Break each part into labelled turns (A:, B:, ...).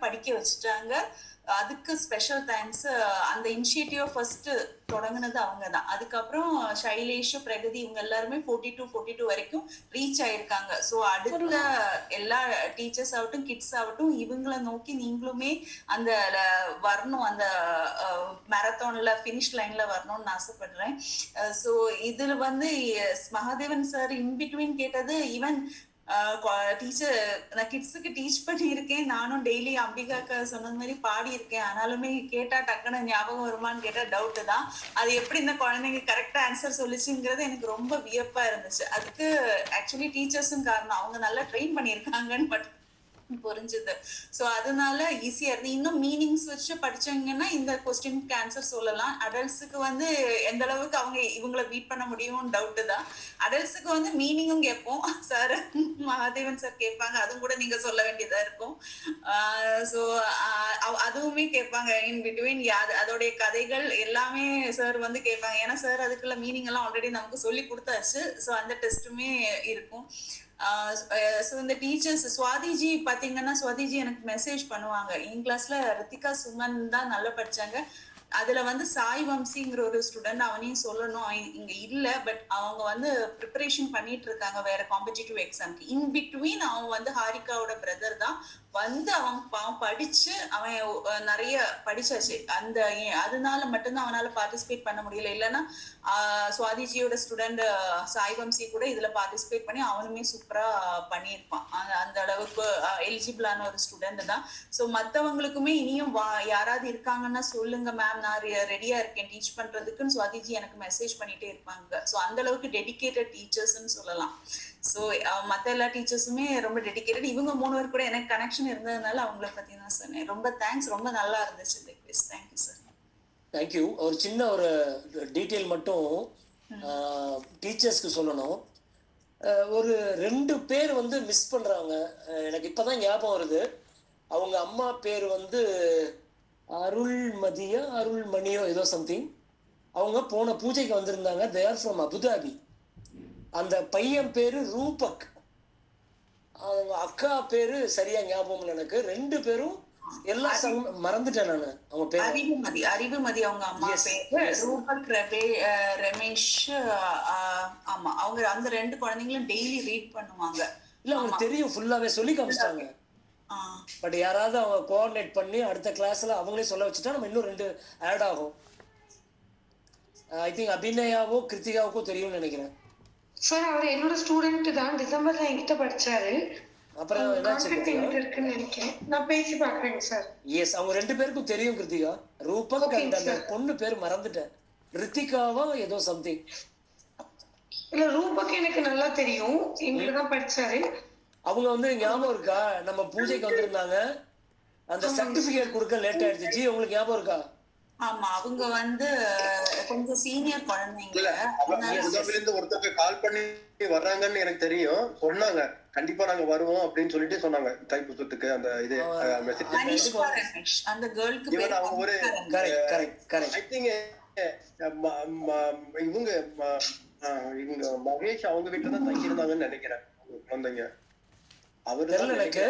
A: படிக்க வச்சுட்டாங்க. அதுக்கு ஸ்பெஷல் தேங்க்ஸ். அந்த இனிஷியேட்டிவ் ஃபர்ஸ்ட் தொடங்குனது அவங்க தான். அதுக்கப்புறம் ஷைலேஷ், பிரகதி இவங்க எல்லாருமே 42 வரைக்கும் ரீச் ஆயிருக்காங்க. ஸோ அடுத்த எல்லா டீச்சர்ஸ் ஆகட்டும், கிட்ஸ் ஆகட்டும், இவங்கள நோக்கி நீங்களுமே அந்த வரணும், அந்த மேரத்தான்ல ஃபினிஷ் லைன்ல வரணும்னு ஆசைப்படுறேன். ஸோ இதுல வந்து மகாதேவன் சார் இன்பிட்வீன் கேட்டது, ஈவன் டீச்சர் நான் கிட்ஸுக்கு டீச் பண்ணியிருக்கேன். நானும் டெய்லி அம்பிகாக்கா சொன்னது மாதிரி பாடி இருக்கேன். ஆனாலுமே கேட்டா டக்குன்னு ஞாபகம் வருமான்னு கேட்டா டவுட் தான். அது எப்படி இந்த குழந்தைங்க கரெக்டா ஆன்சர் சொல்லிச்சுங்கிறது எனக்கு ரொம்ப வியப்பா இருந்துச்சு. அதுக்கு ஆக்சுவலி டீச்சர்ஸும் காரணம். அவங்க நல்லா ட்ரெயின் பண்ணியிருக்காங்கன்னு பட் புரிஞ்சுது. ஸோ அதனால ஈஸியா இருந்து இன்னும் மீனிங்ஸ் வச்சு படிச்சாங்கன்னா இந்த கொஸ்டினுக்கு ஆன்சர் சொல்லலாம். அடல்ட்ஸுக்கு வந்து எந்த அளவுக்கு அவங்க இவங்களை பீட் பண்ண முடியும் டவுட் தான். அடல்ட்ஸுக்கு வந்து மீனிங்கும் கேட்போம். சார் மகாதேவன் சார் கேட்பாங்க, அதுவும் கூட நீங்க சொல்ல வேண்டியதா இருக்கும். ஸோ அதுவுமே கேட்பாங்க இன் பிட்வீன். அதோடைய கதைகள் எல்லாமே சார் வந்து கேட்பாங்க. ஏன்னா சார் அதுக்குள்ள மீனிங் எல்லாம் ஆல்ரெடி நமக்கு சொல்லி கொடுத்தாச்சு. ஸோ அந்த டெஸ்ட்டுமே இருக்கும். ஸோ இந்த டீச்சர்ஸ் சுவாதிஜி பாத்தீங்கன்னா, சுவாதிஜி எனக்கு மெசேஜ் பண்ணுவாங்க. என் கிளாஸ்ல ரித்திகா சுமன் தான் நல்லா படிச்சாங்க. அதுல வந்து சாய் வம்சிங்கிற ஒரு ஸ்டூடெண்ட், அவனையும் சொல்லணும், இங்க இல்ல. பட் அவங்க வந்து ப்ரிப்பரேஷன் பண்ணிட்டு இருக்காங்க வேற காம்படிட்டிவ் எக்ஸாம்க்கு. இன் பிட்வீன் அவன் வந்து ஹாரிகாவோட பிரதர் தான் வந்து அவன் படிச்சு அவன் நிறைய படிச்சாச்சு. அந்த அதனால மட்டும்தான் அவனால பார்ட்டிசிபேட் பண்ண முடியல. இல்லைன்னா சுவாதிஜியோட ஸ்டூடெண்ட் சாய் வம்சி கூட இதுல பார்ட்டிசிபேட் பண்ணி அவனுமே சூப்பரா பண்ணியிருப்பான். அந்த அளவுக்கு எலிஜிபிளான ஒரு ஸ்டூடெண்ட் தான். ஸோ மற்றவங்களுக்குமே இனியும் யாராவது இருக்காங்கன்னா சொல்லுங்க மேம், நான் ரெடியா இருக்கேன் டீச் பண்றதுக்குன்னு சுவாதிஜி எனக்கு மெசேஜ் பண்ணிட்டே இருப்பாங்க. ஸோ அந்த அளவுக்கு டெடிகேட்டட் டீச்சர்ஸ்ன்னு சொல்லலாம். ஸோ மற்ற எல்லா டீச்சர்ஸுமே ரொம்ப டெடிகேட்டட். இவங்க 3 பேர் கூட எனக்கு கனெக்ஷன் இருந்ததுனால அவங்கள பத்தி தான் சொன்னேன். ரொம்ப தேங்க்ஸ், ரொம்ப நல்லா இருந்துச்சு இந்த குவிஸ். Thank you sir.
B: தேங்க்யூ. ஒரு சின்ன ஒரு டீட்டெயில் மட்டும் டீச்சர்ஸ்க்கு சொல்லணும். ஒரு 2 பேர் வந்து மிஸ் பண்ணுறாங்க. எனக்கு இப்போ தான் ஞாபகம் வருது. அவங்க அம்மா பேர் வந்து அருள்மதியோ அருள்மணியோ ஏதோ சம்திங். அவங்க போன பூஜைக்கு வந்திருந்தாங்க. They are from Abu Dhabi. அந்த பையன் பேர் ரூபக். அவங்க அக்கா பேரு சரியா ஞாபகம் எனக்கு. 2 பேரும் எல்லாம் மறந்துட்டேன் நான். அவங்க பேர்
A: அறிவுமதி அவங்க அம்மா பேர். ரூபக் ரமேஷ். ஆமா, அவங்க அந்த 2 குழந்தைங்களும் டெய்லி ரீட் பண்ணுவாங்க.
B: இல்ல அவங்களுக்கு தெரியும், ஃபுல்லாவே சொல்லி காமிச்சிட்டாங்க. பட் யாராவது அவங்க கோஆர்டினேட் பண்ணி அடுத்த கிளாஸ்ல அவங்களே சொல்ல வச்சுட்டா நம்ம இன்னும் 2 ஆட் ஆகும். ஐ திங்க் அபிநயாவோ கிருத்திகாவுக்கோ தெரியும்னு நினைக்கிறேன்.
C: சார் அவர் என்னோட ஸ்டூடெண்ட் தான். டிசம்பர்ல என்கிட்ட படிச்சாரு.
B: அப்புறம்
C: இருக்குன்னு நினைக்கிறேன். நான் பேசி பார்க்கறேன் சார்.
B: எஸ், அவங்க 2 பேருக்கும் தெரியும் கிருத்திகா. ரூபக் அண்ட் அந்த பொண்ணு பேர் மறந்துட்டேன். ரித்திகாவா ஏதோ சம்திங்.
C: இல்ல ரூபக் எனக்கு நல்லா தெரியும், என்கிட்ட தான் படிச்சாரு.
B: அவங்க வந்து ஞாபகம் இருக்கா, நம்ம பூஜைக்கு வந்திருந்தாங்க, அந்த சர்டிபிகேட் கொடுக்க லேட் ஆயிடுச்சு. ஜி உங்களுக்கு ஞாபகம் இருக்கா?
A: ஆமா, அவங்க வந்து கொஞ்சம் சீனியர் குழந்தைங்க.
D: ஒருத்தருக்கு கால் பண்ணி வர்றாங்கன்னு எனக்கு தெரியும். சொன்னாங்க கண்டிப்பா நாங்க வருவோம் அப்படின்னு சொல்லிட்டு சொன்னாங்க. தைப்பூசத்துக்கு அந்த இது மெசேஜ்
A: அந்த கேர்ளுக்கு
D: பேர் அவங்க ஒரு ஐ திங்க் இவங்க மகேஷ் அவங்க வீட்டுல தான் தங்கி இருந்தாங்கன்னு நினைக்கிறேன் குழந்தைங்க. அவரு
B: எனக்கு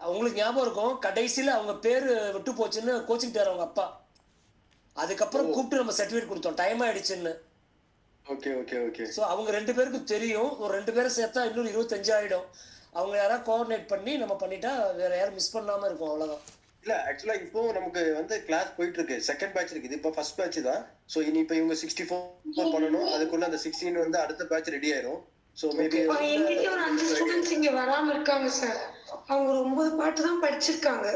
B: அவங்களுக்கு ஞாபகம் இருக்கும். கடைசியில அவங்க பேரு விட்டு போச்சுன்னு கோச்சிக்கிட்டாரு அவங்க அப்பா. அதுக்கப்புறம் கூப்பிட்டு நம்ம சர்டிபிகேட் கொடுத்தோம், டைம் ஆயிடுச்சுன்னு.
D: Okay okay okay.
B: ஸோ அவங்க 2 பேருக்கும் தெரியும். ஒரு 2 பேரை சேர்த்தா இன்னும் 25 ஆயிடும். அவங்க யாராவது கோஆர்டினேட் பண்ணி நம்ம பண்ணிட்டா வேற யாரும் மிஸ் பண்ணாம இருக்கும். அவ்வளவுதான்.
D: இல்ல ஆக்சுவலா இப்போ நமக்கு வந்து கிளாஸ் போயிட்டு இருக்கு. செகண்ட் பேட்ச் இருக்குது. இப்போ ஃபர்ஸ்ட் பேட்ச் தான். ஸோ இனி இப்போ இவங்க 64 பண்ணணும். அதுக்குள்ள அந்த 16 வந்து அடுத்த பேட்ச் ரெடி ஆயிரும். ஸோ மேபி
C: ஒரு 5 ஸ்டூடெண்ட்ஸ் இங்க வராம இருக்காங்க சார். அவங்க ஒரு 9 பாட்டு தான் படிச்சிருக்காங்க.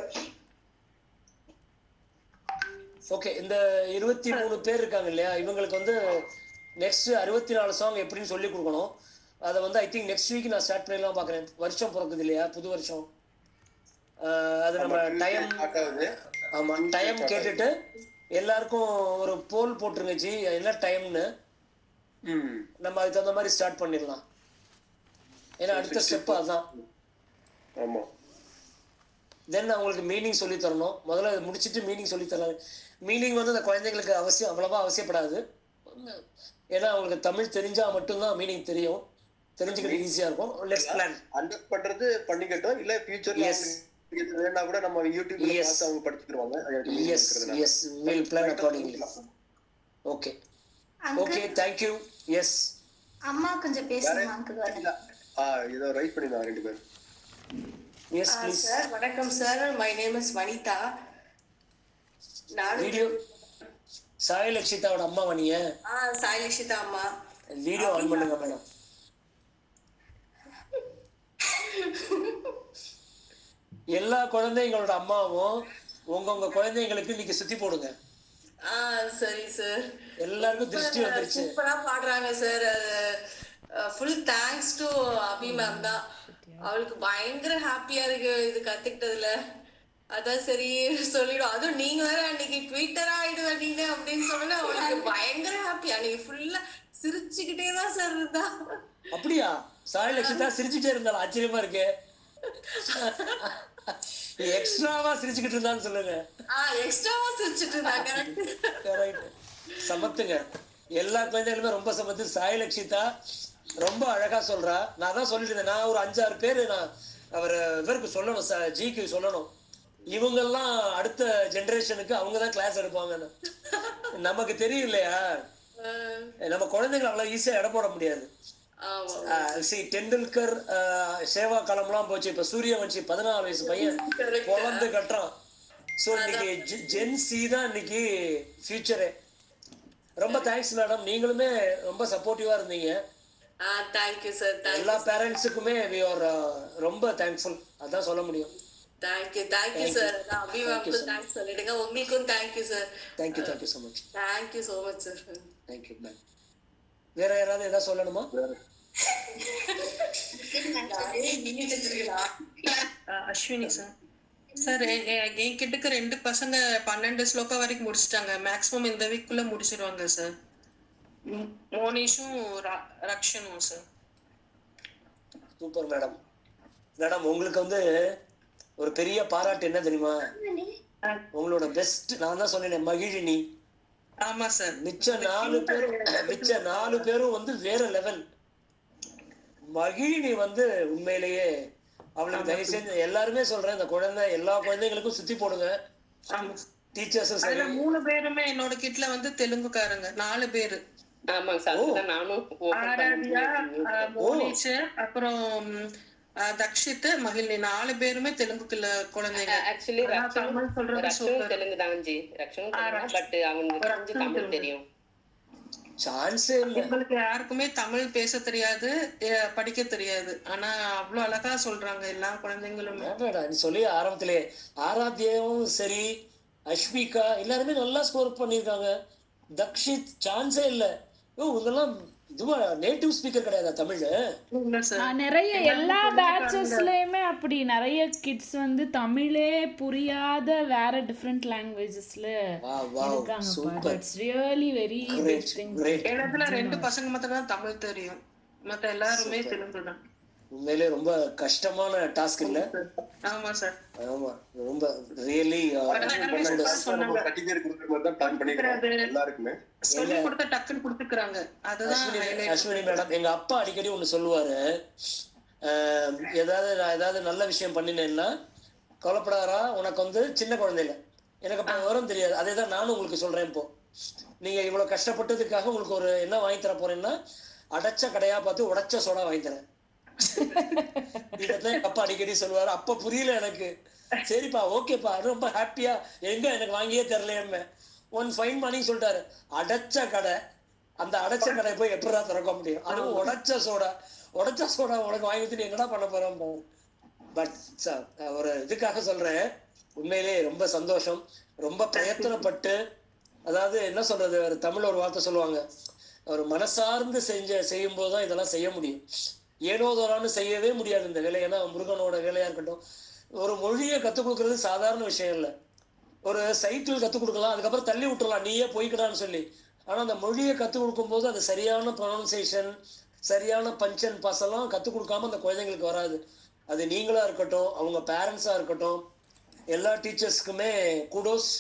B: ஓகே, இந்த 23 பேர் இருக்காங்க இல்லையா, இவங்களுக்கு வந்து நெக்ஸ்ட் 64 சாங் எப்படின்னு சொல்லி கொடுக்கணும். அதை வந்து ஐ திங்க் நெக்ஸ்ட் வீக் நான் ஸ்டார்ட் பண்ணிடலாம் பார்க்குறேன். வருஷம் பிறக்குது இல்லையா, புது வருஷம். அது நம்ம டைம் டைம் கேட்டுட்டு எல்லாருக்கும் ஒரு போல் போட்டுருங்க ஜி, என்ன டைம்னு. நம்ம அதுக்கு தகுந்த மாதிரி ஸ்டார்ட் பண்ணிடலாம். ஏன்னா அடுத்த ஸ்டெப் அதுதான். தென் அவங்களுக்கு மீனிங் சொல்லி தரணும். முதல்ல முடிச்சுட்டு மீனிங் சொல்லி தரலாம். மீனிங் வந்து அந்த குழந்தைங்களுக்கு அவ்வளவா அவசியப்படாது. ஏன்னா அவங்களுக்கு தமிழ் தெரிஞ்சா மட்டும்தான் மீனிங் தெரியும். தெரிஞ்சுக்கிட்டு ஈஸியா இருக்கும். Let's plan.
D: அண்டர்ஸ்டாண்ட் பண்றது பண்ணிக்கட்டும். இல்ல ஃபியூச்சர்ல இது வேணா கூட நம்ம யூடியூப்ல
B: Yes.
D: பார்த்து அவங்க படிச்சுக்குவாங்க.
B: Yes, yes, we'll plan accordingly. Okay. Okay, thank you. Yes.
E: அம்மா கொஞ்சம் பேசணுமா அங்கிள்?
D: ஏதோ ரைட் பண்ணிடலாம் 2 பேரும்.
B: Yes, please.
F: சார் வணக்கம் sir, my name is Vanitha. நானும்
B: வீடியோ சாய் லக்ஷிதாவோட அம்மாவா நீங்க?
F: சாய் லக்ஷிதா அம்மா.
B: வீடியோ ஆன் பண்ணுங்க மேடம். எல்லா குழந்தைங்களோட அம்மாவும் உங்க குழந்தைங்களுக்கு இன்னைக்கு சுத்தி போடுங்க.
F: சரி சார்.
B: எல்லாருக்கும் திருஷ்டி வந்துருச்சு.
F: சூப்பரா பாடுறாங்க sir. Full thanks to Abhi ma'am தான். அவளுக்கு பயங்கர ஹாப்பியா இருக்கு இது கத்துக்கிட்டதுல. அதான் சரி சொல்லிடும். அதுவும் நீங்க வேற அன்னைக்கு ட்விட்டரா ஆயிடுவ நீங்க அப்படின்னு சொன்னா அவளுக்கு பயங்கர ஹாப்பி. அன்னைக்கு ஃபுல்லா சிரிச்சுக்கிட்டே தான் சார் இருந்தா.
B: அப்படியா? சாய் லட்சுதா சிரிச்சுட்டே இருந்தாலும் ஆச்சரியமா இருக்கு. எக்ஸ்ட்ராவா சிரிச்சுக்கிட்டு இருந்தான்னு சொல்லுங்க.
F: எக்ஸ்ட்ராவா சிரிச்சுட்டு இருந்தாங்க.
B: ரைட். சமத்துங்க. எல்லா குழந்தைகளுமே ரொம்ப சமத்து. சாய் லட்சிதா ரொம்ப அழகா சொல்றா. நான் தான் சொல்லிட்டு இருந்தேன். நான் ஒரு 5-6 பேரு நான் இவருக்கு சொல்லணும், ஜிக்கு சொல்லணும். இவங்கெல்லாம் அடுத்த ஜெனரேஷனுக்கு அவங்க தான் கிளாஸ் எடுப்பாங்கன்னு. நமக்கு தெரியும் இல்லையா, நம்ம குழந்தைங்களை அவ்வளவு ஈஸியா இடம் போட முடியாது. டெண்டுல்கர் சேவா காலம்லாம் போச்சு. இப்ப சூரியவன்ஷி 14 வயசு பையன் குழந்தை கட்டுறான். ஸோ இன்னைக்கு ஜென் சி தான் இன்னைக்கு ஃபியூச்சரே. ரொம்ப தேங்க்ஸ் மேடம். நீங்களுமே ரொம்ப சப்போர்ட்டிவா இருந்தீங்க.
F: Thank you sir.
B: எல்லா பேரண்ட்ஸுக்குமே we are ரொம்ப தேங்க்ஃபுல். அதான் சொல்ல முடியும்.
F: Thank you sir. அபிமாவுக்கு தேங்க்ஸ் சொல்லிடுங்க. உங்களுக்கும் thank you sir.
B: Thank you so much.
F: Thank you so much sir.
B: Thank you ma'am. வேற யாராவது ஏதாவது சொல்லணுமா?
G: அஸ்வினி சார். சார் என் கிட்டக்கு 2 பசங்க 12 ஸ்லோகா வரைக்கும் முடிச்சிட்டாங்க. மேக்ஸிமம் இந்த வீக்குள்ள முடிச்சிருவாங்க சார். மோனிஷும் ரக்ஷனும் சார்.
B: Super madam. மேடம் உங்களுக்கு வந்து ஒரு பெரிய பாராட்டு என்ன தெரியுமா? உங்களோட பெஸ்ட் நான் தான் சொன்னேன், மகிழினி.
G: ஆமா சார்.
B: மிச்ச 4 பேரும் வந்து வேற லெவல். மகிழினி வந்து உண்மையிலேயே அவளுக்கு தயவு செஞ்சு எல்லாருமே சொல்றேன், இந்த குழந்தை எல்லா குழந்தைங்களுக்கும் சுத்தி போடுங்க. டீச்சர்ஸும் சரி.
G: 3 பேருமே என்னோட கிட்ல வந்து தெலுங்குக்காரங்க. 4 பேரு.
F: ஆமாங்க சார். நானும்
G: ஆராத்யா, மோனிஷ், அப்புறம் தக்ஷித், மகிழினி 4 பேருமே தெலுங்குக்குள்ள குழந்தைங்க.
F: ஆக்சுவலி
G: தமிழ் சொல்றது சூப்பர்.
F: தெலுங்கு தான் ஜி. ரக்ஷனும் பட் அவங்களுக்கு தமிழ் தெரியும்.
B: சான்ஸே இல்ல.
G: உங்களுக்கு யாருக்குமே தமிழ் பேச தெரியாது, படிக்க தெரியாது. ஆனா அவ்வளவு அழகா சொல்றாங்க எல்லா குழந்தைங்களுமே.
B: நீ சொல்லி ஆரம்பத்திலே ஆராத்யாவும் சரி, அஷ்மிகா எல்லாருமே நல்லா ஸ்கோர் பண்ணிருக்காங்க. தக்ஷித் சான்ஸே இல்ல. இதெல்லாம் இதுவா நேட்டிவ் ஸ்பீக்கர் கிடையாதா தமிழ்?
H: நிறைய எல்லா பேட்சஸ்லயுமே அப்படி நிறைய கிட்ஸ் வந்து தமிழே புரியாத வேற டிஃபரெண்ட் லாங்குவேஜஸ்ல இருக்காங்க. It's really very good thing.
G: எனக்குல 2 பசங்க மட்டும் தான் தமிழ் தெரியும். மத்த எல்லாருமே தெலுங்கு தான்.
B: உண்மையிலே ரொம்ப கஷ்டமான டாஸ்க் இல்ல?
G: ஆமா சார்.
B: ஆமா, ரொம்ப ரியலி
G: சொல்லி கொடுத்த டக்குன்னு கொடுத்துக்கறாங்க. அதுதான்
B: அஸ்வினி மேடம். எங்க அப்பா அடிக்கடி ஒண்ணு சொல்லுவாரு, ஏதாவது நல்ல விஷயம் பண்ணினேன்னா கவலைப்படாரா, உனக்கு வந்து சின்ன குழந்தைல எனக்கு அப்ப வரும் தெரியாது. அதே தான் நானும் உங்களுக்கு சொல்றேன். இப்போ நீங்க இவ்வளவு கஷ்டப்பட்டதுக்காக உங்களுக்கு ஒரு என்ன வாங்கி தர போறேன்னா, அடைச்ச கடையா பார்த்து உடைச்ச சோடா வாங்கி தரேன். இதெல்லாம் அப்பா அடிக்கடி சொல்லுவாரு. அப்ப புரியல எனக்கு. சரிப்பா, ஓகேப்பா, ரொம்ப ஹாப்பியா. எங்க எனக்கு வாங்கியே தரலையே. ஒன் ஃபைன் பண்ணி சொல்லிட்டாரு, அடைச்ச கடை. அந்த அடைச்ச கடை போய் எப்படா திறக்க முடியும்? அதுவும் உடைச்ச சோடா உனக்கு வாங்கி வச்சுட்டு என்னடா பண்ண போறோம். பட் ஒரு இதுக்காக சொல்றேன், உண்மையிலே ரொம்ப சந்தோஷம். ரொம்ப பிரயத்தனப்பட்டு, அதாவது என்ன சொல்றது, தமிழ் ஒரு வார்த்தை சொல்லுவாங்க, ஒரு மனசார்ந்து செய்யும் போதுதான் இதெல்லாம் செய்ய முடியும். ஏனோதோரான்னு செய்யவே முடியாது இந்த வேலை. ஏன்னா முருகனோட வேலையா இருக்கட்டும், ஒரு மொழியை கற்றுக் கொடுக்கறது சாதாரண விஷயம் இல்லை. ஒரு சைக்கிள் கற்றுக் கொடுக்கலாம், அதுக்கப்புறம் தள்ளி விட்டுறலாம் நீயே போய்க்கடான்னு சொல்லி. ஆனால் அந்த மொழியை கற்றுக் கொடுக்கும்போது அது சரியான ப்ரொனன்சியேஷன், சரியான பஞ்சன் பாசெல்லாம் கற்றுக் கொடுக்காம அந்த குழந்தைங்களுக்கு வராது. அது நீங்களா இருக்கட்டும், அவங்க பேரண்ட்ஸாக இருக்கட்டும், எல்லா டீச்சர்ஸ்க்குமே கூடோஸ்.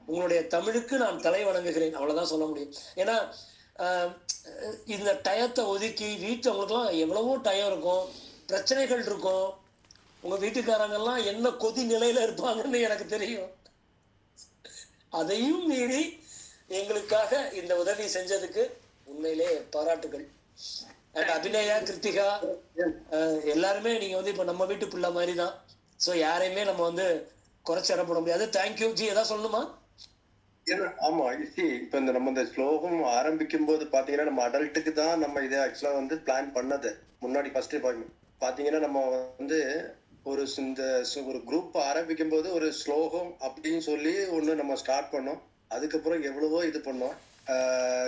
B: உங்களுடைய தமிழுக்கு நான் தலை வணங்குகிறேன், அவ்வளோதான் சொல்ல முடியும். ஏன்னா இந்த டயத்தை ஒதுக்கி வீட்டில் அவங்களுக்குலாம் எவ்வளவோ டயம் இருக்கும், பிரச்சனைகள் இருக்கும். உங்க வீட்டுக்காரங்கெல்லாம் என்ன கொதி நிலையில இருப்பாங்கன்னு எனக்கு தெரியும். அதையும் மீறி எங்களுக்காக இந்த உதவி செஞ்சதுக்கு உண்மையிலே பாராட்டுகள். அண்ட் அபிநயா, கிருத்திகா எல்லாருமே நீங்க வந்து இப்ப நம்ம வீட்டு பிள்ளை மாதிரி தான். ஸோ யாரையுமே நம்ம வந்து குறைச்சி இடப்பட முடியாது. Thank you G. ஏதாவது சொல்லணுமா?
D: ஆமா, இப்ப இந்த நம்ம இந்த ஸ்லோகம் ஆரம்பிக்கும் போது பாத்தீங்கன்னா நம்ம அடல்ட்டுக்கு தான் நம்ம இதை ஆக்சுவலா வந்து பிளான் பண்ணது. முன்னாடி ஃபர்ஸ்ட் பாத்தீங்கன்னா நம்ம வந்து ஒரு குரூப் ஆரம்பிக்கும் போது ஒரு ஸ்லோகம் அப்படின்னு சொல்லி ஒண்ணு நம்ம ஸ்டார்ட் பண்ணோம். அதுக்கப்புறம் எவ்வளவோ இது பண்ணோம்.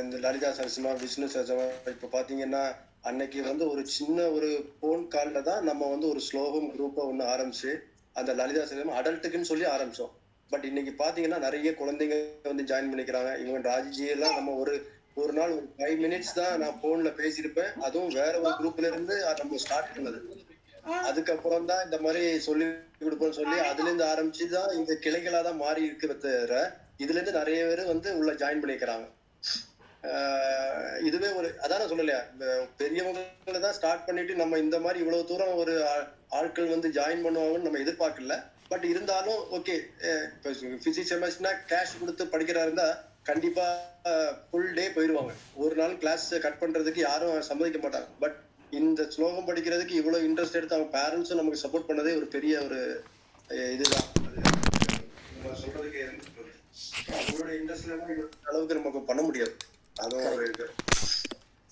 D: இந்த லலிதா சரஸ்மா, விஷ்ணு சரஸ்மா, இப்ப பாத்தீங்கன்னா அன்னைக்கு வந்து ஒரு சின்ன ஒரு போன் கால்ல தான் நம்ம வந்து ஒரு ஸ்லோகம் குரூப்பை ஒண்ணு ஆரம்பிச்சு அந்த லலிதா சரஸ்மா அடல்ட்டுக்குன்னு சொல்லி ஆரம்பிச்சோம். பட் இன்னைக்கு பாத்தீங்கன்னா நிறைய குழந்தைங்க வந்து ஜாயின் பண்ணிக்கிறாங்க. இவங்க ராஜிஜி எல்லாம் நம்ம ஒரு நாள் ஒரு 5 minutes தான் நான் போன்ல பேசியிருப்பேன். அதுவும் வேற ஒரு குரூப்ல இருந்து நம்ம ஸ்டார்ட் பண்ணது. அதுக்கப்புறம் தான் இந்த மாதிரி சொல்லி கொடுப்போம்னு சொல்லி அதுல இருந்து ஆரம்பிச்சுதான் இந்த கிளைகளா தான் மாறி இருக்கிற தவிர இதுல இருந்து நிறைய பேர் வந்து உள்ள ஜாயின் பண்ணிக்கிறாங்க. இதுவே ஒரு அதான சொல்லலையா, பெரியவங்களை தான் ஸ்டார்ட் பண்ணிட்டு நம்ம இந்த மாதிரி இவ்வளவு தூரம் ஒரு ஆட்கள் வந்து ஜாயின் பண்ணுவாங்கன்னு நம்ம எதிர்பார்க்கல. பட் இருந்தாலும் ஓகே, இப்போ பிசிக்ஸ் செமஸ்டர்னா கேஷ் கொடுத்து படிக்கிறா இருந்தா கண்டிப்பா ஃபுல் டே போயிடுவாங்க. ஒரு நாள் கிளாஸ் கட் பண்றதுக்கு யாரும் சம்மதிக்க மாட்டாங்க. பட் இந்த ஸ்லோகம் படிக்கிறதுக்கு இவ்வளவு இன்ட்ரெஸ்ட் எடுத்து அவங்க பேரண்ட்ஸும் நமக்கு சப்போர்ட் பண்ணதே ஒரு பெரிய ஒரு இதுதான். சொல்றதுக்கு அவங்களோட இன்ட்ரெஸ்ட் அளவுக்கு நமக்கு பண்ண முடியாது. அதுவும் ஒரு இது.